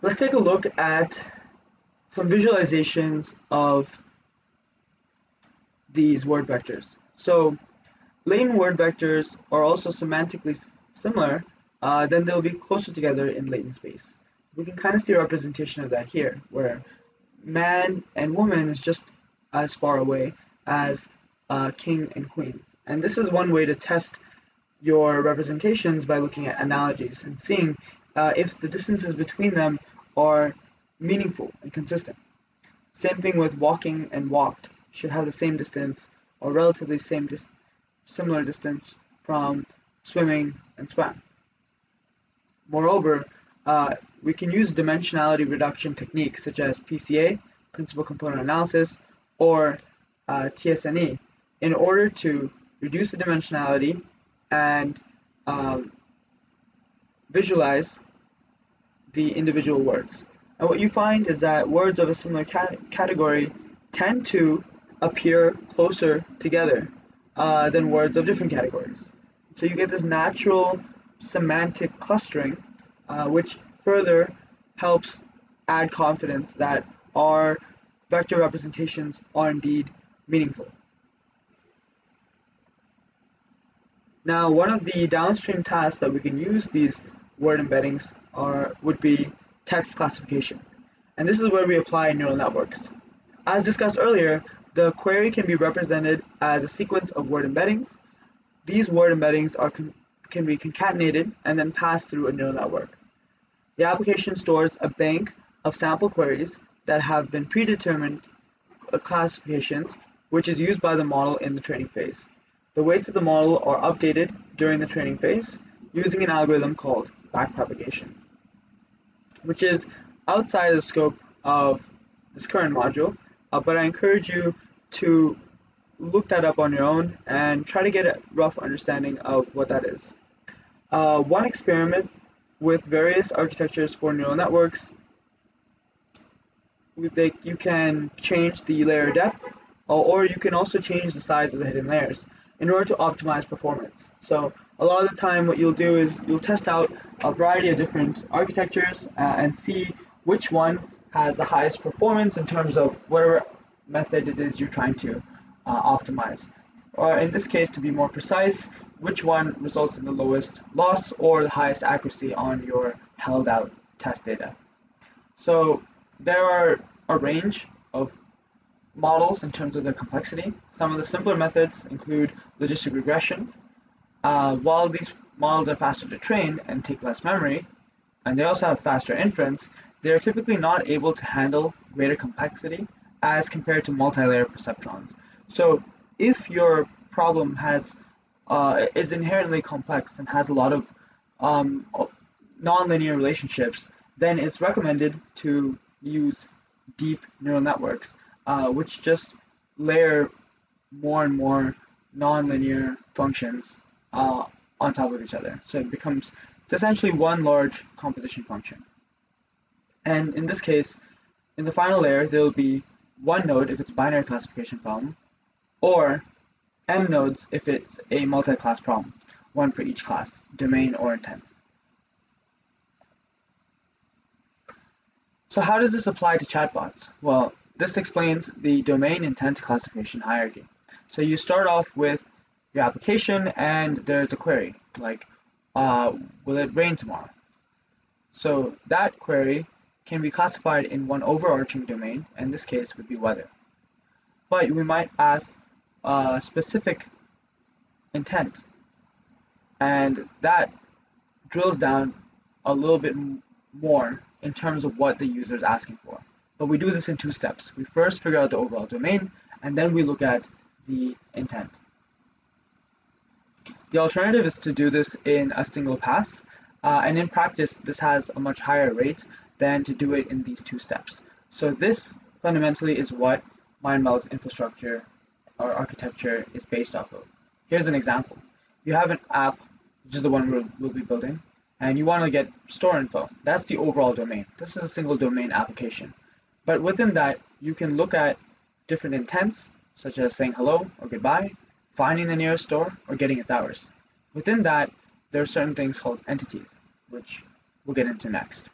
Let's take a look at some visualizations of these word vectors. So latent word vectors are also semantically similar, then they'll be closer together in latent space. We can kind of see a representation of that here, where man and woman is just as far away as king and queens. And this is one way to test your representations by looking at analogies and seeing if the distances between them are meaningful and consistent. Same thing with walking and walked should have the same distance or relatively similar distance from swimming and swam. Moreover, we can use dimensionality reduction techniques such as PCA, principal component analysis, or TSNE in order to reduce the dimensionality and visualize the individual words. And what you find is that words of a similar category tend to appear closer together than words of different categories. So you get this natural semantic clustering, which further helps add confidence that our vector representations are indeed meaningful. Now, one of the downstream tasks that we can use these word embeddings would be text classification. And this is where we apply neural networks. As discussed earlier, the query can be represented as a sequence of word embeddings. These word embeddings can be concatenated and then passed through a neural network. The application stores a bank of sample queries that have been predetermined classifications, which is used by the model in the training phase. The weights of the model are updated during the training phase using an algorithm called backpropagation, which is outside of the scope of this current module, but I encourage you to look that up on your own and try to get a rough understanding of what that is. One experiment with various architectures for neural networks, you can change the layer depth, or you can also change the size of the hidden layers in order to optimize performance. So a lot of the time what you'll do is you'll test out a variety of different architectures and see which one has the highest performance in terms of whatever method it is you're trying to optimize. Or in this case, to be more precise, which one results in the lowest loss or the highest accuracy on your held out test data. So there are a range of models in terms of their complexity. Some of the simpler methods include logistic regression. While these models are faster to train and take less memory, and they also have faster inference, they are typically not able to handle greater complexity as compared to multi-layer perceptrons. So if your problem is inherently complex and has a lot of nonlinear relationships, then it's recommended to use deep neural networks, which just layer more and more nonlinear functions on top of each other. So it's essentially one large composition function. And in this case, in the final layer, there will be one node if it's a binary classification problem, or m nodes if it's a multi-class problem, one for each class, domain or intent. So how does this apply to chatbots? Well, this explains the domain intent classification hierarchy. So you start off with your application and there's a query like, will it rain tomorrow? So that query can be classified in one overarching domain, and in this case would be weather. But we might ask a specific intent, and that drills down a little bit more in terms of what the user is asking for. But we do this in two steps. We first figure out the overall domain, and then we look at the intent. The alternative is to do this in a single pass, and in practice this has a much higher rate than to do it in these two steps. So this fundamentally is what MindMeld's infrastructure or architecture is based off of. Here's an example. You have an app, which is the one we'll be building, and you want to get store info. That's the overall domain. This is a single domain application. But within that, you can look at different intents, such as saying hello or goodbye, finding the nearest store, or getting its hours. Within that, there are certain things called entities, which we'll get into next.